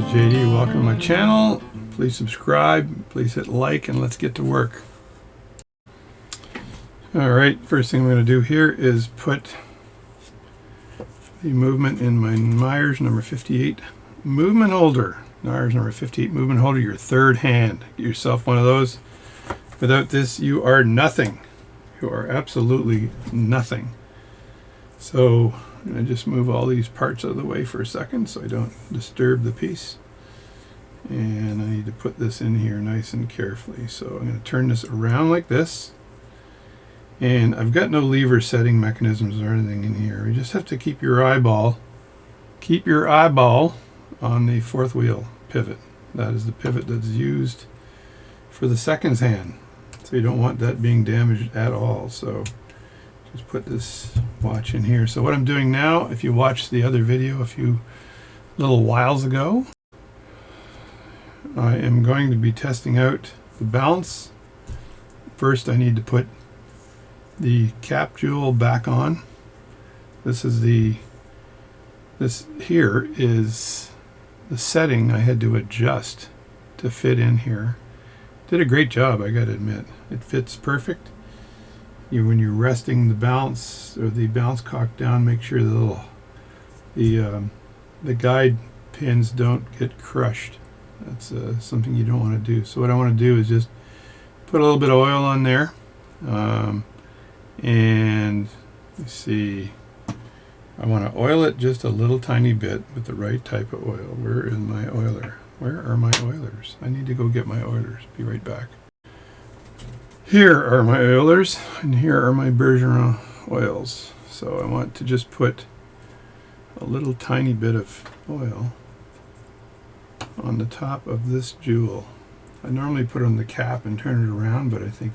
JD. Welcome to my channel. Please subscribe, please hit like, and let's get to work. Alright, first thing I'm going to do here is put the movement in my Myers number 58 movement holder. Myers number 58 movement holder, your third hand. Get yourself one of those. Without this, you are nothing. You are absolutely nothing. So I'm going to just move all these parts out of the way for a second so I don't disturb the piece. And I need to put this in here nice and carefully. So I'm going to turn this around like this. And I've got no lever setting mechanisms or anything in here. You just have to keep your eyeball on the fourth wheel pivot. That is the pivot that's used for the seconds hand. So you don't want that being damaged at all. So just put this watch in here. So what I'm doing now, if you watched the other video a few little whiles ago, I am going to be testing out the balance. First I need to put the cap jewel back on. This here is the setting I had to adjust to fit in here. Did a great job, I gotta admit. It fits perfect. When you're resting the balance or the balance cock down, make sure the guide pins don't get crushed. That's something you don't want to do. So what I want to do is just put a little bit of oil on there, and you see, I want to oil it just a little tiny bit with the right type of oil. Where is my oiler? Where are my oilers? I need to go get my oilers. Be right back. Here are my oilers, and here are my Bergeron oils. So I want to just put a little tiny bit of oil on the top of this jewel. I normally put it on the cap and turn it around, but I think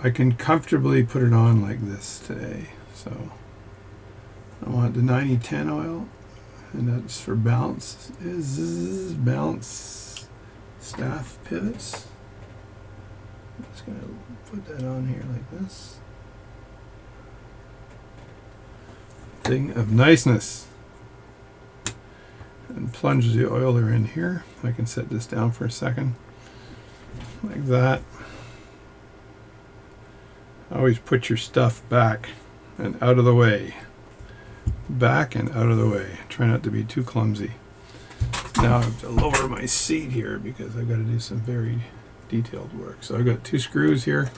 I can comfortably put it on like this today. So I want the 90-10 oil, and that's for balance. Balance staff pivots. I'm just going to put that on here like this. Thing of niceness. And plunge the oiler in here. I can set this down for a second. Like that. Always put your stuff back and out of the way. Back and out of the way. Try not to be too clumsy. Now I have to lower my seat here because I've got to do some very detailed work. So I've got 2 screws here.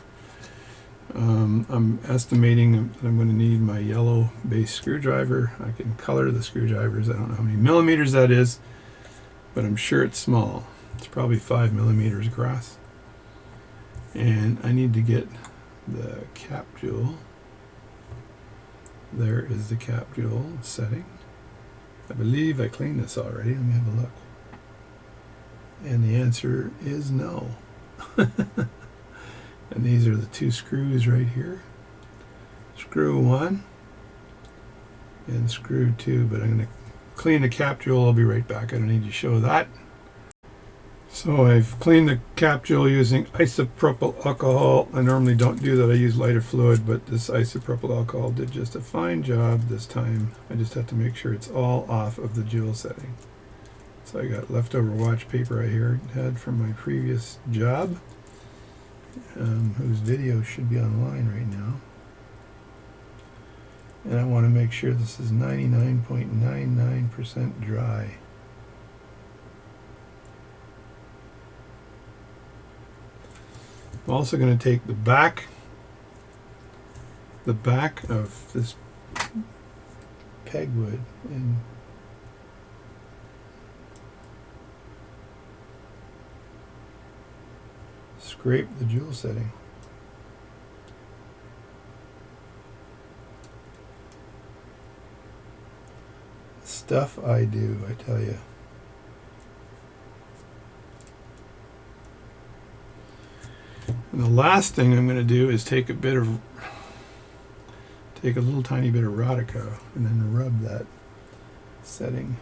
I'm estimating that I'm going to need my yellow base screwdriver. I can color the screwdrivers. I don't know how many millimeters that is, but I'm sure it's small. It's probably 5 millimeters across. And I need to get the cap jewel. There is the cap jewel setting. I believe I cleaned this already. Let me have a look. And the answer is no. And these are the 2 screws right here. Screw 1 and screw 2, but I'm going to clean the cap jewel. I'll be right back. I don't need to show that. So I've cleaned the cap jewel using isopropyl alcohol. I normally don't do that. I use lighter fluid, but this isopropyl alcohol did just a fine job this time. I just have to make sure it's all off of the jewel setting. So I got leftover watch paper I had from my previous job, whose video should be online right now. And I want to make sure this is 99.99% dry. I'm also going to take the back of this pegwood and scrape the jewel setting. Stuff I do, I tell you. And the last thing I'm going to do is take a little tiny bit of Rodica and then rub that setting.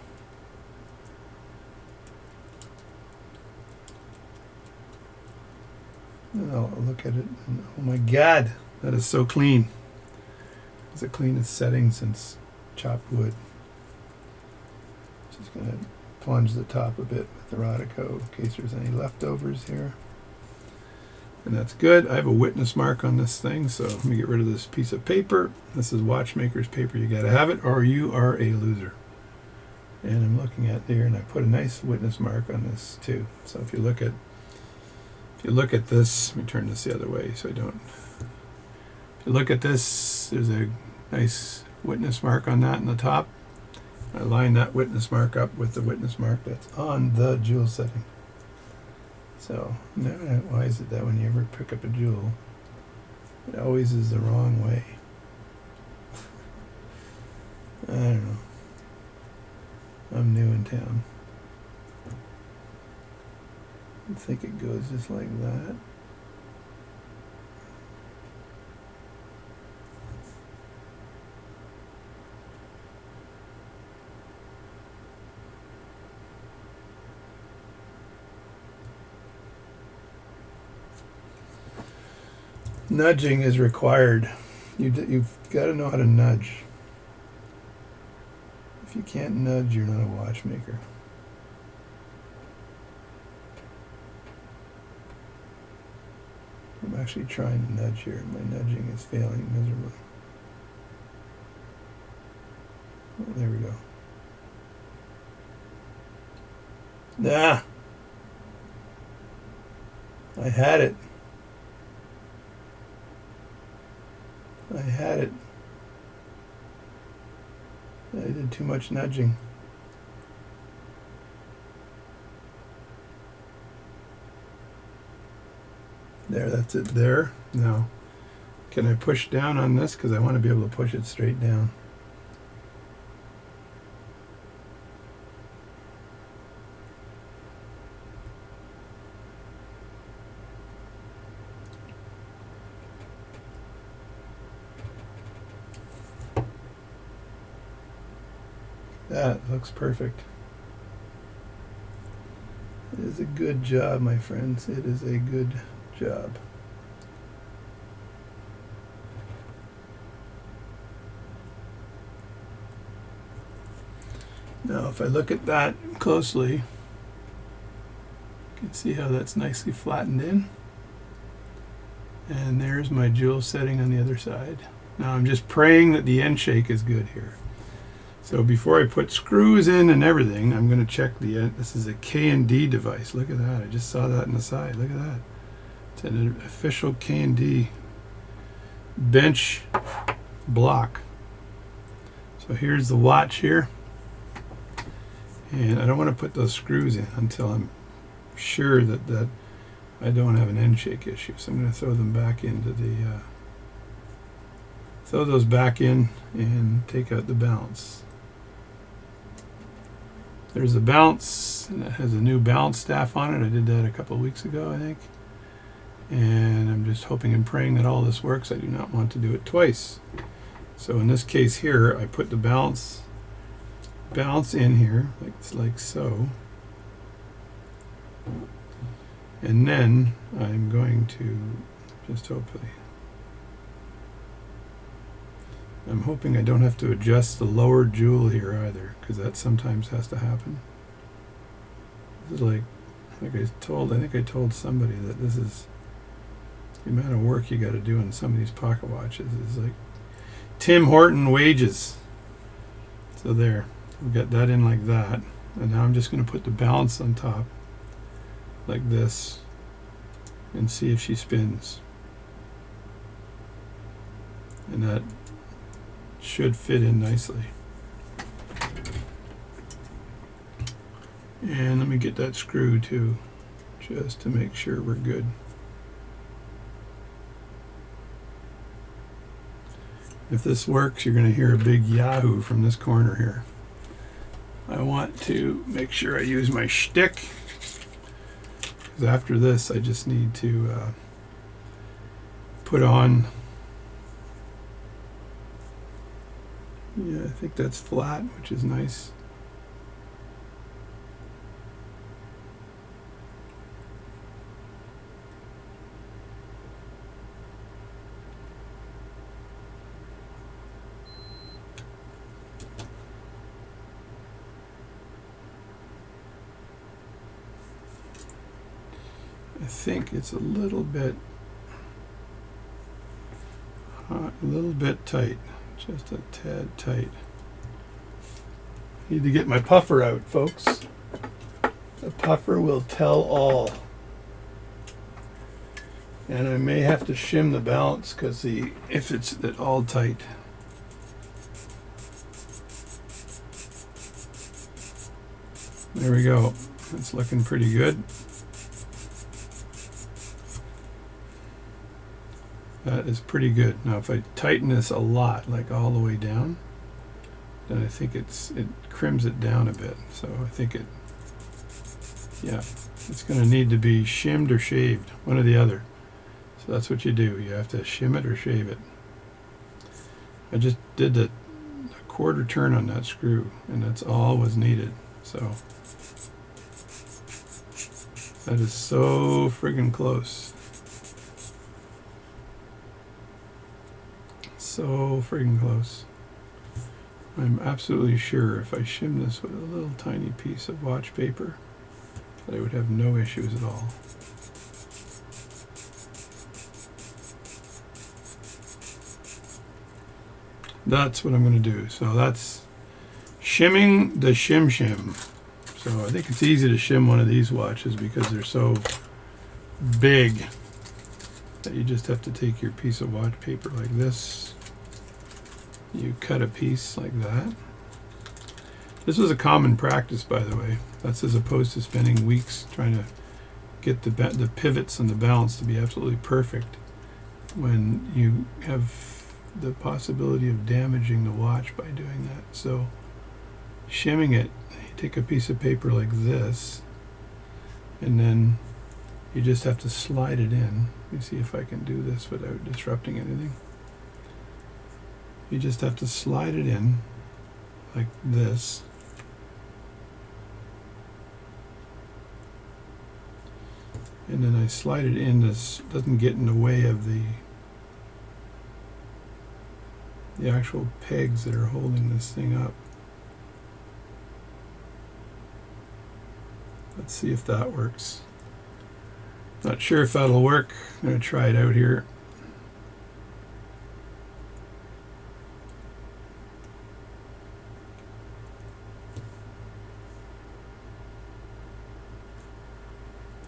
And I'll look at it and oh my God, that is so clean. It's the cleanest setting since chopped wood. Just going to plunge the top a bit with the Rodico in case there's any leftovers here. And that's good. I have a witness mark on this thing, so let me get rid of this piece of paper. This is watchmaker's paper. You got to have it or you are a loser. And I'm looking at there, and I put a nice witness mark on this too. So if you look at this, let me turn this the other way so I don't. If you look at this, there's a nice witness mark on that in the top. I line that witness mark up with the witness mark that's on the jewel setting. So now, why is it that when you ever pick up a jewel, it always is the wrong way? I don't know. I'm new in town. I think it goes just like that. Nudging is required. You've got to know how to nudge. If you can't nudge, you're not a watchmaker. I'm actually trying to nudge here. My nudging is failing miserably. Oh, there we go. Ah! I had it. I had it. I did too much nudging. There, that's it there. Now, can I push down on this? Because I want to be able to push it straight down. That looks perfect. It is a good job, my friends. It is a good job. Now, if I look at that closely, you can see how that's nicely flattened in. And there's my jewel setting on the other side. Now, I'm just praying that the end shake is good here. So before I put screws in and everything, I'm going to check the end. This is a K&D device. Look at that. I just saw that on the side. Look at that. It's an official K&D bench block. So here's the watch here. And I don't want to put those screws in until I'm sure that I don't have an end shake issue. So I'm going to throw them back into the... throw those back in and take out the balance. There's a balance, and it has a new balance staff on it. I did that a couple of weeks ago, I think. And I'm just hoping and praying that all this works. I do not want to do it twice. So in this case here, I put the balance in here, like so. And then I'm going to just hopefully... I'm hoping I don't have to adjust the lower jewel here either, because that sometimes has to happen. This is like I think I told somebody that this is the amount of work you got to do on some of these pocket watches is like Tim Horton wages. So there, we've got that in like that, and now I'm just going to put the balance on top like this and see if she spins. And that should fit in nicely. And let me get that screw too, just to make sure we're good. If this works, you're going to hear a big yahoo from this corner here. I want to make sure I use my shtick, because after this I just need to put on... Yeah, I think that's flat, which is nice. think it's a little bit tight, just a tad tight. Need to get my puffer out, folks. The puffer will tell all. And I may have to shim the balance because if it's at all tight. There we go. It's looking pretty good. That is pretty good. Now if I tighten this a lot, like all the way down, then I think it crims it down a bit. So I think it's going to need to be shimmed or shaved, one or the other. So that's what you do. You have to shim it or shave it. I just did a quarter turn on that screw, and that's all was needed. So that is so friggin' close. So friggin' close. I'm absolutely sure if I shim this with a little tiny piece of watch paper, that I would have no issues at all. That's what I'm going to do. So that's shimming the shim. So I think it's easy to shim one of these watches because they're so big that you just have to take your piece of watch paper like this. You cut a piece like that. This was a common practice, by the way. That's as opposed to spending weeks trying to get the pivots and the balance to be absolutely perfect when you have the possibility of damaging the watch by doing that. So shimming it, you take a piece of paper like this, and then you just have to slide it in. Let me see if I can do this without disrupting anything. You just have to slide it in like this. And then I slide it in, this doesn't get in the way of the actual pegs that are holding this thing up. Let's see if that works. Not sure if that'll work. I'm going to try it out here.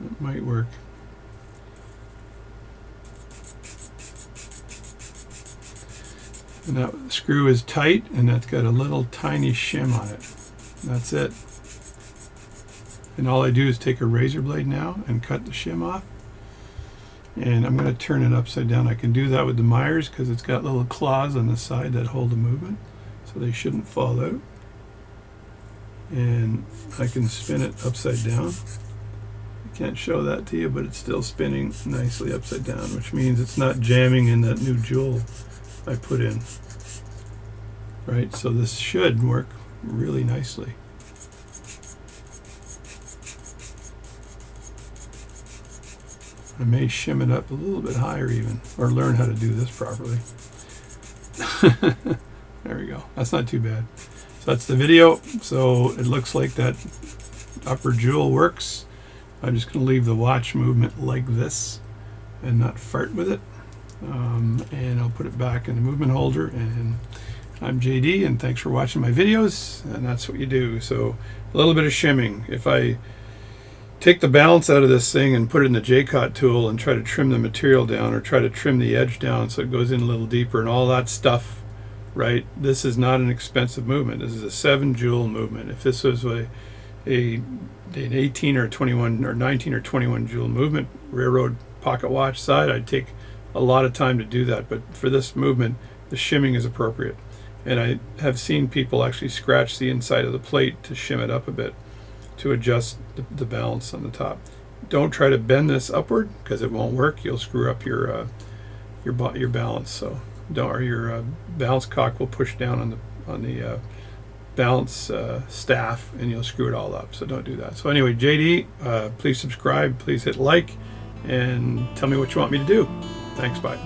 It might work. And that screw is tight, and that's got a little tiny shim on it. That's it. And all I do is take a razor blade now and cut the shim off. And I'm going to turn it upside down. I can do that with the Myers because it's got little claws on the side that hold the movement, so they shouldn't fall out. And I can spin it upside down. I can't show that to you, but it's still spinning nicely upside down, which means it's not jamming in that new jewel I put in. Right, so this should work really nicely. I may shim it up a little bit higher even, or learn how to do this properly. There we go. That's not too bad. So that's the video. So it looks like that upper jewel works. I'm just going to leave the watch movement like this and not fart with it. And I'll put it back in the movement holder. And I'm JD, and thanks for watching my videos. And that's what you do. So a little bit of shimming. If I take the balance out of this thing and put it in the J-Cot tool and try to trim the material down, or try to trim the edge down so it goes in a little deeper and all that stuff, right? This is not an expensive movement. This is a 7 jewel movement. If this was an 18 or 21 or 19 or 21 jewel movement, railroad pocket watch side, I'd take a lot of time to do that. But for this movement, the shimming is appropriate. And I have seen people actually scratch the inside of the plate to shim it up a bit, to adjust the balance on the top. Don't try to bend this upward because it won't work. You'll screw up your balance. So don't, or your balance cock will push down on the balance staff, and you'll screw it all up. So don't do that. So anyway, JD, please subscribe, please hit like, and tell me what you want me to do. Thanks, bye.